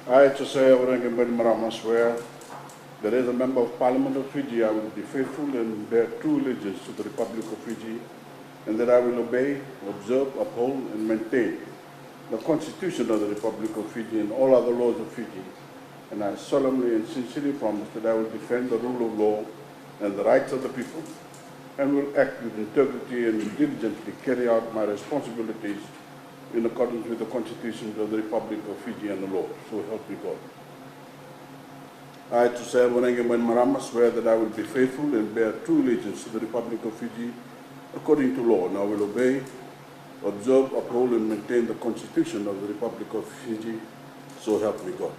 I, Itaukei, Voreqe, Bainimarama, swear that as a member of Parliament of Fiji, I will be faithful and bear true allegiance to the Republic of Fiji, and that I will obey, observe, uphold, and maintain the Constitution of the Republic of Fiji and all other laws of Fiji. And I solemnly and sincerely promise that I will defend the rule of law and the rights of the people, and will act with integrity and diligently carry out my responsibilities in accordance with the Constitution of the Republic of Fiji and the law. So help me God. I, Itaukei, Voreqe, Bainimarama, swear that I will be faithful and bear true allegiance to the Republic of Fiji according to law, and I will obey, observe, uphold, and maintain the Constitution of the Republic of Fiji. So help me God.